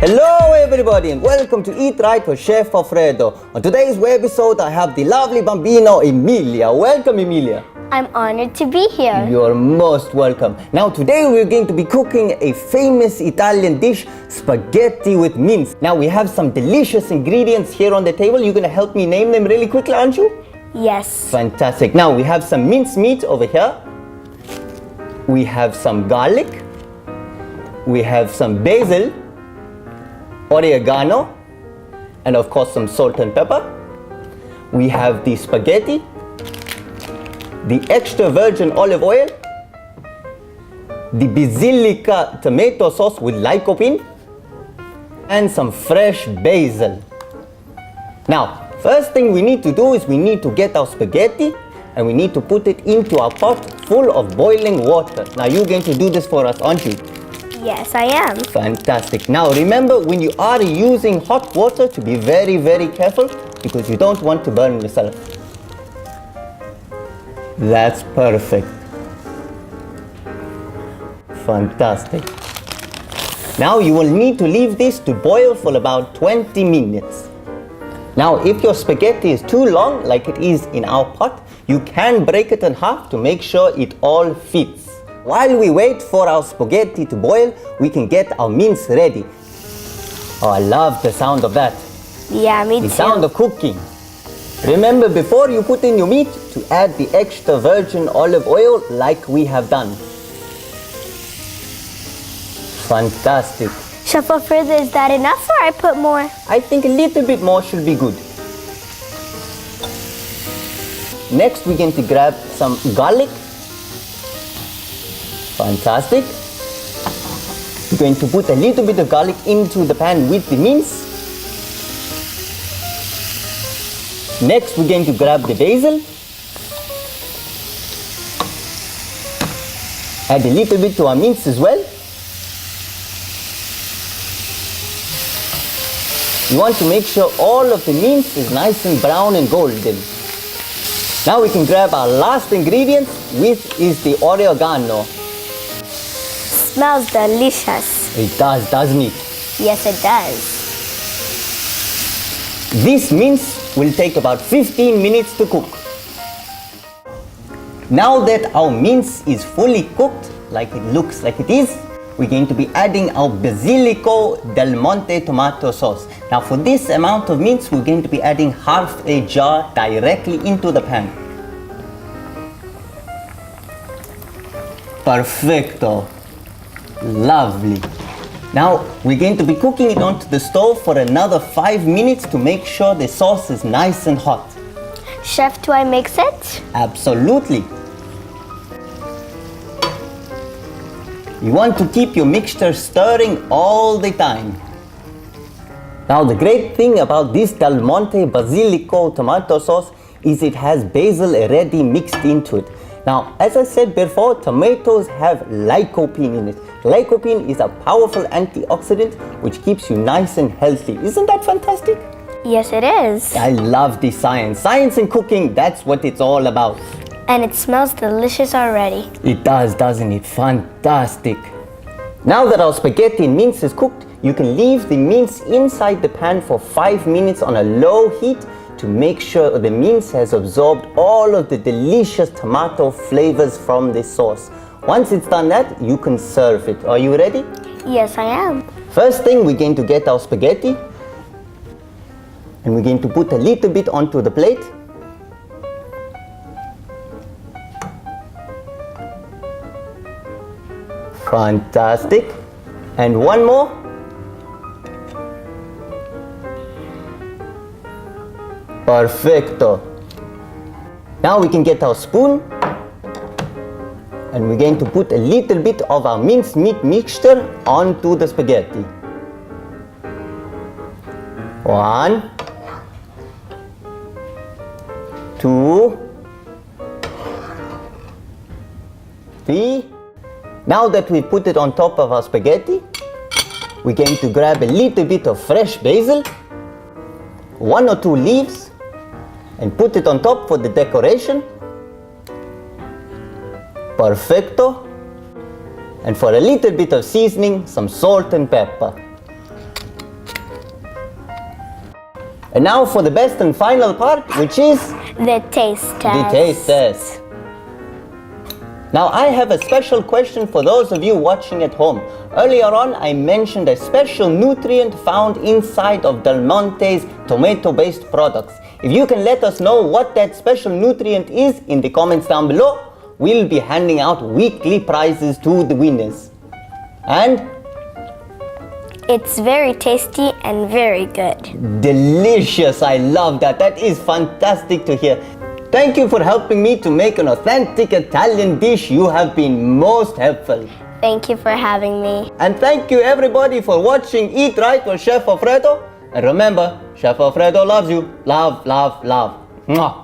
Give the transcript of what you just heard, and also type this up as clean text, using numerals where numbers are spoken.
Hello everybody and welcome to Eat Right with Chef Alfredo. On today's episode I have the lovely bambino Emilia. Welcome Emilia. I'm honored to be here. You're most welcome. Now today we're going to be cooking a famous Italian dish, spaghetti with mince. Now we have some delicious ingredients here on the table. You're going to help me name them really quickly, aren't you? Yes. Fantastic. Now we have some mince meat over here. We have some garlic. We have some basil, oregano, and of course some salt and pepper. We have the spaghetti, the extra virgin olive oil, the basilica tomato sauce with lycopene, and some fresh basil. Now, first thing we need to do is we need to get our spaghetti and we need to put it into our pot full of boiling water. Now you're going to do this for us, aren't you? Yes, I am. Fantastic. Now remember, when you are using hot water, to be very, very careful because you don't want to burn yourself. That's perfect. Fantastic. Now you will need to leave this to boil for about 20 minutes. Now if your spaghetti is too long, like it is in our pot, you can break it in half to make sure it all fits. While we wait for our spaghetti to boil, we can get our mince ready. Oh, I love the sound of that. Yeah, me too. The sound of cooking. Remember, before you put in your meat, to add the extra virgin olive oil like we have done. Fantastic. Chef Alfredo, is that enough or I put more? I think a little bit more should be good. Next, we're going to grab some garlic. Fantastic. We're going to put a little bit of garlic into the pan with the mince. Next, we're going to grab the basil. Add a little bit to our mince as well. You want to make sure all of the mince is nice and brown and golden. Now we can grab our last ingredient, which is the oregano. Smells delicious. It does, doesn't it? Yes, it does. This mince will take about 15 minutes to cook. Now that our mince is fully cooked, like it looks like it is, we're going to be adding our Basilico del Monte tomato sauce. Now for this amount of mince, we're going to be adding half a jar directly into the pan. Perfecto. Lovely. Now we're going to be cooking it onto the stove for another 5 minutes to make sure the sauce is nice and hot. Chef, do I mix it? Absolutely. You want to keep your mixture stirring all the time. Now the great thing about this Del Monte Basilico tomato sauce is it has basil already mixed into it. Now, as I said before, tomatoes have lycopene in it. Lycopene is a powerful antioxidant which keeps you nice and healthy. Isn't that fantastic? Yes, it is. I love the science. Science in cooking, that's what it's all about. And it smells delicious already. It does, doesn't it? Fantastic. Now that our spaghetti and mince is cooked, you can leave the mince inside the pan for 5 minutes on a low heat to make sure the mince has absorbed all of the delicious tomato flavors from this sauce. Once it's done that, you can serve it. Are you ready? Yes, I am. First thing, we're going to get our spaghetti and we're going to put a little bit onto the plate. Fantastic. And one more. Perfecto. Now we can get our spoon and we're going to put a little bit of our minced meat mixture onto the spaghetti. 1, 2, 3. Now that we put it on top of our spaghetti, we're going to grab a little bit of fresh basil, 1 or 2 leaves, and put it on top for the decoration. Perfecto. And for a little bit of seasoning, some salt and pepper. And now for the best and final part, which is The taste test. the taste test. Now I have a special question for those of you watching at home. Earlier on I mentioned a special nutrient found inside of Del Monte's tomato-based products. If you can let us know what that special nutrient is in the comments down below, we'll be handing out weekly prizes to the winners. And It's very tasty and very good. delicious, I love that. That is fantastic to hear. Thank you for helping me to make an authentic Italian dish. You have been most helpful. Thank you for having me. And thank you everybody for watching Eat Right with Chef Alfredo. And remember, Chef Alfredo loves you. Love, love, love. Mwah.